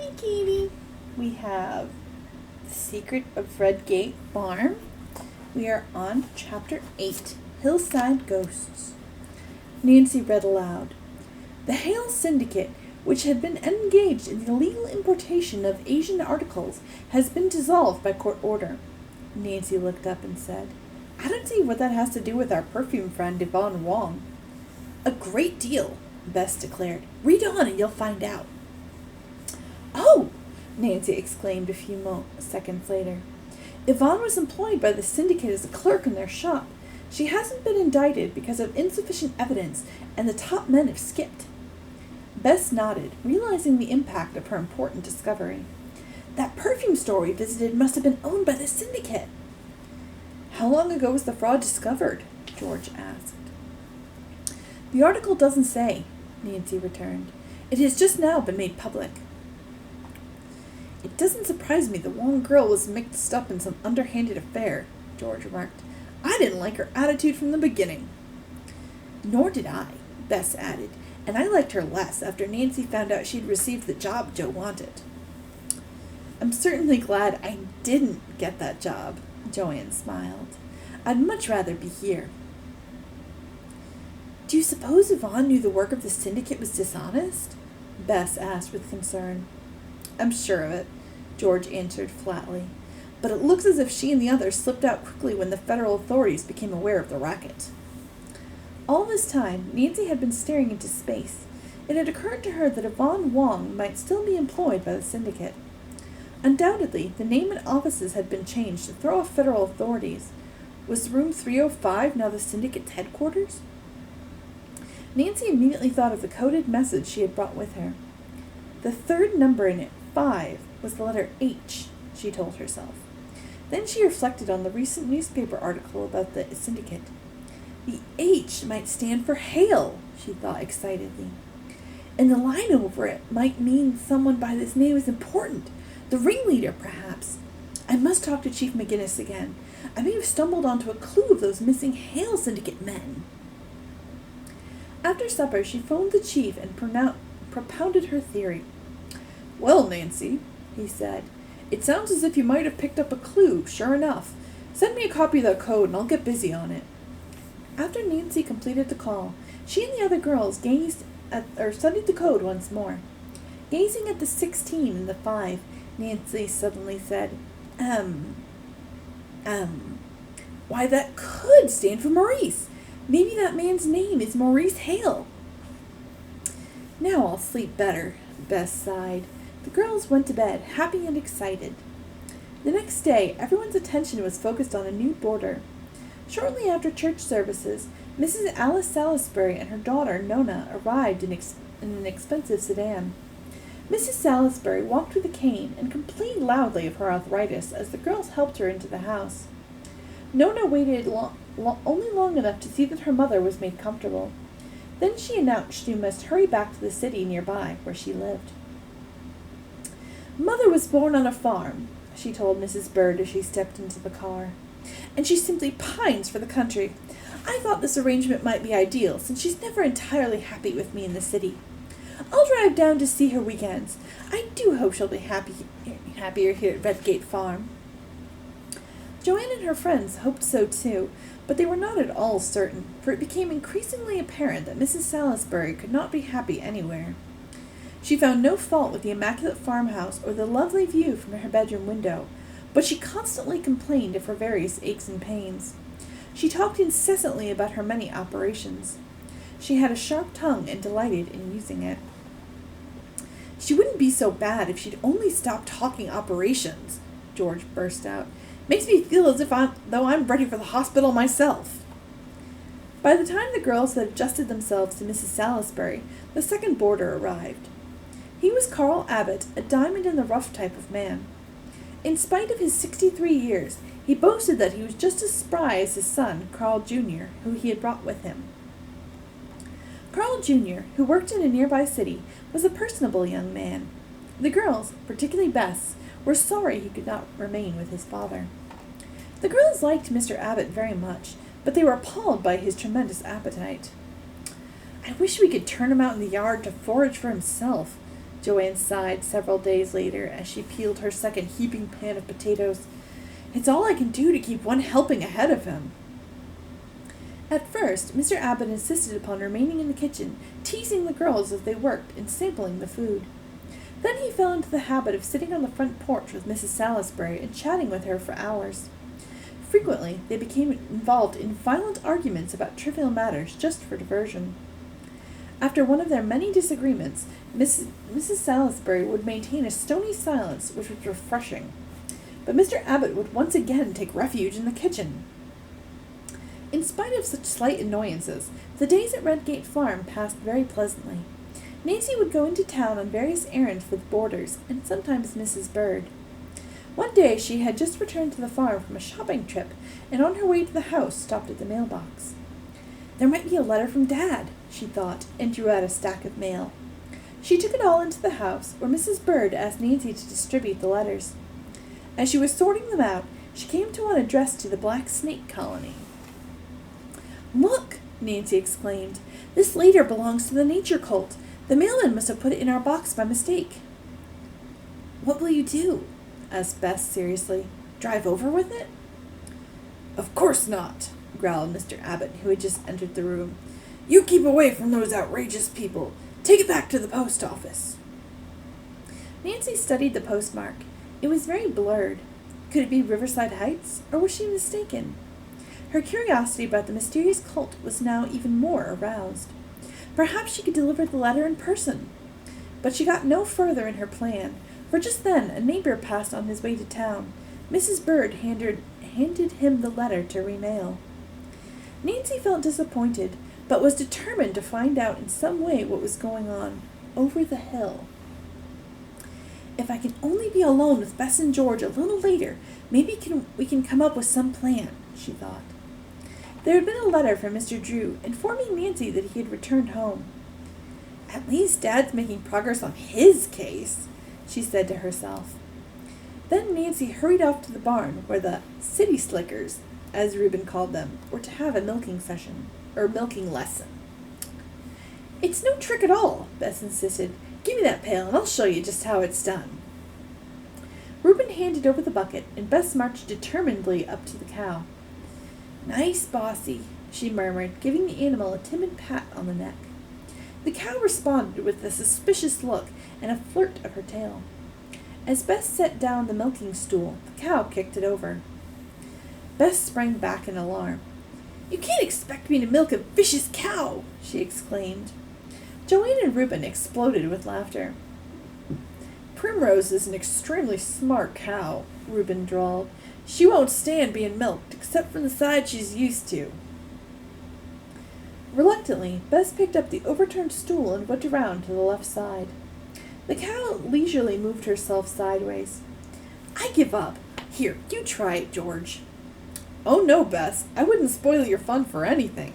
Hi, Katie. We have The Secret of Redgate Farm. We are on Chapter 8, Hillside Ghosts. Nancy read aloud. The Hale Syndicate, which had been engaged in the illegal importation of Asian articles, has been dissolved by court order. Nancy looked up and said, I don't see what that has to do with our perfume friend Yvonne Wong. A great deal, Bess declared. Read on and you'll find out. Oh! Nancy exclaimed a few seconds later. Yvonne was employed by the syndicate as a clerk in their shop. She hasn't been indicted because of insufficient evidence, and the top men have skipped. Bess nodded, realizing the impact of her important discovery. That perfume store we visited must have been owned by the syndicate. How long ago was the fraud discovered? George asked. The article doesn't say, Nancy returned. It has just now been made public. It doesn't surprise me the Wong girl was mixed up in some underhanded affair, George remarked. I didn't like her attitude from the beginning. Nor did I, Bess added, and I liked her less after Nancy found out she'd received the job Joe wanted. I'm certainly glad I didn't get that job, Joanne smiled. I'd much rather be here. Do you suppose Yvonne knew the work of the syndicate was dishonest? Bess asked with concern. I'm sure of it, George answered flatly. But it looks as if she and the others slipped out quickly when the federal authorities became aware of the racket. All this time, Nancy had been staring into space. It had occurred to her that Yvonne Wong might still be employed by the syndicate. Undoubtedly, the name and offices had been changed to throw off federal authorities. Was room 305 now the syndicate's headquarters? Nancy immediately thought of the coded message she had brought with her. The third number in it, 5, was the letter H, she told herself. Then she reflected on the recent newspaper article about the syndicate. The H might stand for Hale, she thought excitedly. And the line over it might mean someone by this name is important. The ringleader, perhaps. I must talk to Chief McGinnis again. I may have stumbled onto a clue of those missing Hale Syndicate men. After supper, she phoned the chief and propounded her theory. Well, Nancy, he said, it sounds as if you might have picked up a clue, sure enough. Send me a copy of that code and I'll get busy on it. After Nancy completed the call, she and the other girls studied the code once more. Gazing at the 16 and the 5, Nancy suddenly said, Why, that could stand for Maurice. Maybe that man's name is Maurice Hale. Now I'll sleep better, Bess sighed. The girls went to bed, happy and excited. The next day, everyone's attention was focused on a new boarder. Shortly after church services, Mrs. Alice Salisbury and her daughter, Nona, arrived in an expensive sedan. Mrs. Salisbury walked with a cane and complained loudly of her arthritis as the girls helped her into the house. Nona waited only long enough to see that her mother was made comfortable. Then she announced she must hurry back to the city nearby, where she lived. Mother was born on a farm, she told Mrs. Bird as she stepped into the car, and she simply pines for the country. I thought this arrangement might be ideal, since she's never entirely happy with me in the city. I'll drive down to see her weekends. I do hope she'll be happier here at Redgate Farm. Joanne and her friends hoped so too, but they were not at all certain, for it became increasingly apparent that Mrs. Salisbury could not be happy anywhere. She found no fault with the immaculate farmhouse or the lovely view from her bedroom window, but she constantly complained of her various aches and pains. She talked incessantly about her many operations. She had a sharp tongue and delighted in using it. She wouldn't be so bad if she'd only stop talking operations, George burst out. Makes me feel as if though I'm ready for the hospital myself. By the time the girls had adjusted themselves to Mrs. Salisbury, the second boarder arrived. He was Carl Abbott, a diamond-in-the-rough type of man. In spite of his 63 years, he boasted that he was just as spry as his son, Carl Jr., who he had brought with him. Carl Jr., who worked in a nearby city, was a personable young man. The girls, particularly Bess, were sorry he could not remain with his father. The girls liked Mr. Abbott very much, but they were appalled by his tremendous appetite. I wish we could turn him out in the yard to forage for himself, Joanne sighed several days later as she peeled her second heaping pan of potatoes. It's all I can do to keep one helping ahead of him. At first, Mr. Abbott insisted upon remaining in the kitchen, teasing the girls as they worked and sampling the food. Then he fell into the habit of sitting on the front porch with Mrs. Salisbury and chatting with her for hours. Frequently, they became involved in violent arguments about trivial matters just for diversion. After one of their many disagreements, Mrs. Salisbury would maintain a stony silence which was refreshing. But Mr. Abbott would once again take refuge in the kitchen. In spite of such slight annoyances, the days at Redgate Farm passed very pleasantly. Nancy would go into town on various errands for the boarders, and sometimes Mrs. Bird. One day she had just returned to the farm from a shopping trip, and on her way to the house stopped at the mailbox. There might be a letter from Dad, she thought, and drew out a stack of mail. She took it all into the house, where Mrs. Bird asked Nancy to distribute the letters. As she was sorting them out, she came to one addressed to the Black Snake Colony. "Look!" Nancy exclaimed. "This letter belongs to the Nature Cult. The mailman must have put it in our box by mistake." "What will you do?" asked Bess seriously. "Drive over with it?" "Of course not," growled Mr. Abbott, who had just entered the room. "You keep away from those outrageous people. Take it back to the post office." Nancy studied the postmark. It was very blurred. Could it be Riverside Heights, or was she mistaken? Her curiosity about the mysterious cult was now even more aroused. Perhaps she could deliver the letter in person. But she got no further in her plan, for just then a neighbor passed on his way to town. Mrs. Bird handed him the letter to remail. Nancy felt disappointed, but was determined to find out in some way what was going on over the hill. "If I can only be alone with Bess and George a little later, maybe we can come up with some plan," she thought. There had been a letter from Mr. Drew informing Nancy that he had returned home. "At least Dad's making progress on his case," she said to herself. Then Nancy hurried off to the barn where the city slickers, as Reuben called them, were to have a milking lesson. "It's no trick at all," Bess insisted. "Give me that pail and I'll show you just how it's done." Reuben handed over the bucket, and Bess marched determinedly up to the cow. "Nice, Bossy," she murmured, giving the animal a timid pat on the neck. The cow responded with a suspicious look and a flirt of her tail. As Bess set down the milking stool, the cow kicked it over. Bess sprang back in alarm. "You can't expect me to milk a vicious cow!" she exclaimed. Joanne and Reuben exploded with laughter. "Primrose is an extremely smart cow," Reuben drawled. "She won't stand being milked, except from the side she's used to." Reluctantly, Bess picked up the overturned stool and went around to the left side. The cow leisurely moved herself sideways. "I give up. Here, you try it, George." "Oh no, Bess, I wouldn't spoil your fun for anything."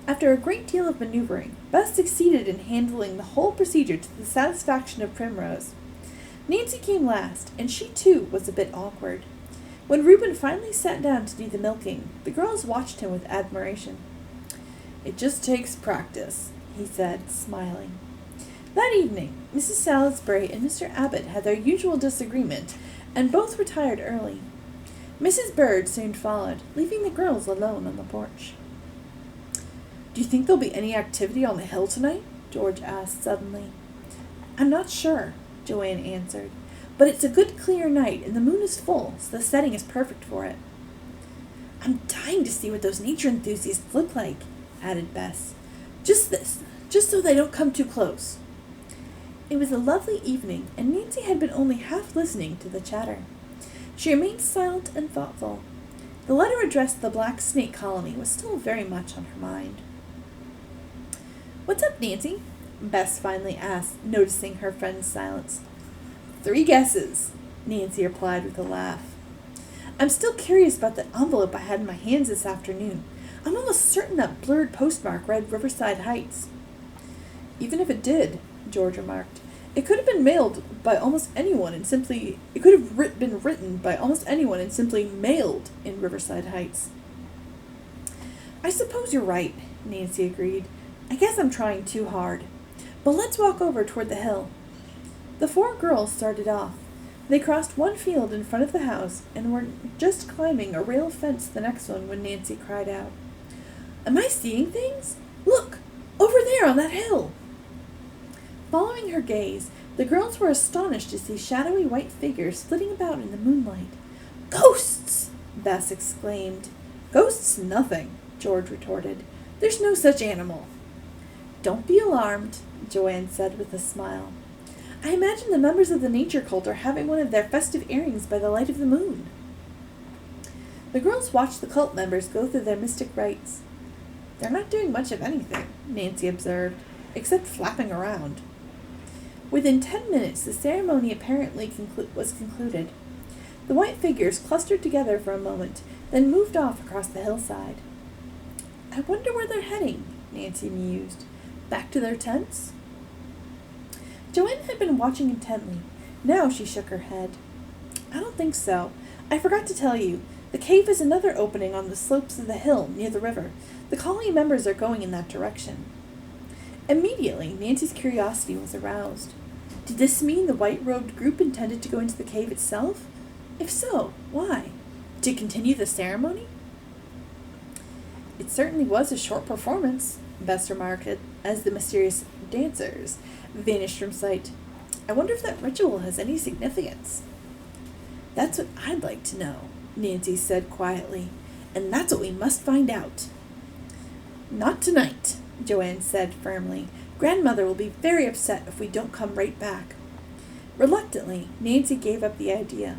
After a great deal of maneuvering, Bess succeeded in handling the whole procedure to the satisfaction of Primrose. Nancy came last, and she too was a bit awkward. When Reuben finally sat down to do the milking, the girls watched him with admiration. "It just takes practice," he said, smiling. That evening, Mrs. Salisbury and Mr. Abbott had their usual disagreement, and both retired early. Mrs. Bird soon followed, leaving the girls alone on the porch. "Do you think there'll be any activity on the hill tonight?" George asked suddenly. "I'm not sure," Joanne answered, "but it's a good clear night and the moon is full, so the setting is perfect for it." "I'm dying to see what those nature enthusiasts look like," added Bess. Just so they don't come too close." It was a lovely evening, and Nancy had been only half listening to the chatter. She remained silent and thoughtful. The letter addressed to the Black Snake Colony was still very much on her mind. "What's up, Nancy?" Bess finally asked, noticing her friend's silence. "3 guesses," Nancy replied with a laugh. "I'm still curious about the envelope I had in my hands this afternoon. I'm almost certain that blurred postmark read Riverside Heights." "Even if it did," George remarked, "it could have been mailed by almost anyone and simply been written by almost anyone and simply mailed in Riverside Heights." "I suppose you're right," Nancy agreed. "I guess I'm trying too hard. But let's walk over toward the hill. The four girls started off. They crossed one field in front of the house and were just climbing a rail fence the next one when Nancy cried out, "Am I seeing things? Look! Over there on that hill!" Following her gaze, the girls were astonished to see shadowy white figures flitting about in the moonlight. "Ghosts!" Bess exclaimed. "Ghosts nothing," George retorted. "There's no such animal." "Don't be alarmed," Joanne said with a smile. "I imagine the members of the nature cult are having one of their festive airings by the light of the moon." The girls watched the cult members go through their mystic rites. "They're not doing much of anything," Nancy observed, "except flapping around." Within 10 minutes, the ceremony apparently was concluded. The white figures clustered together for a moment, then moved off across the hillside. "I wonder where they're heading," Nancy mused. "Back to their tents?" Joanne had been watching intently. Now she shook her head. "I don't think so. I forgot to tell you. The cave is another opening on the slopes of the hill near the river. The colony members are going in that direction." Immediately, Nancy's curiosity was aroused. Did this mean the white-robed group intended to go into the cave itself? If so, why? To continue the ceremony? "It certainly was a short performance," Bess remarked as the mysterious dancers vanished from sight. "I wonder if that ritual has any significance." "That's what I'd like to know," Nancy said quietly. "And that's what we must find out." "Not tonight," Joanne said firmly. "Grandmother will be very upset if we don't come right back." Reluctantly, Nancy gave up the idea.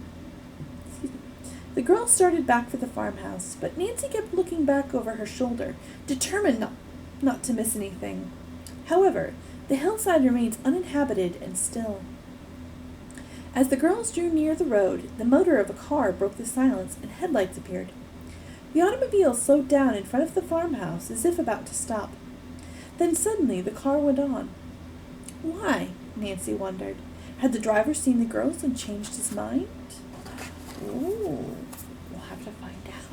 The girls started back for the farmhouse, but Nancy kept looking back over her shoulder, determined not to miss anything. However, the hillside remains uninhabited and still. As the girls drew near the road, the motor of a car broke the silence and headlights appeared. The automobile slowed down in front of the farmhouse as if about to stop. Then suddenly the car went on. Why? Nancy wondered. Had the driver seen the girls and changed his mind? Ooh, we'll have to find out.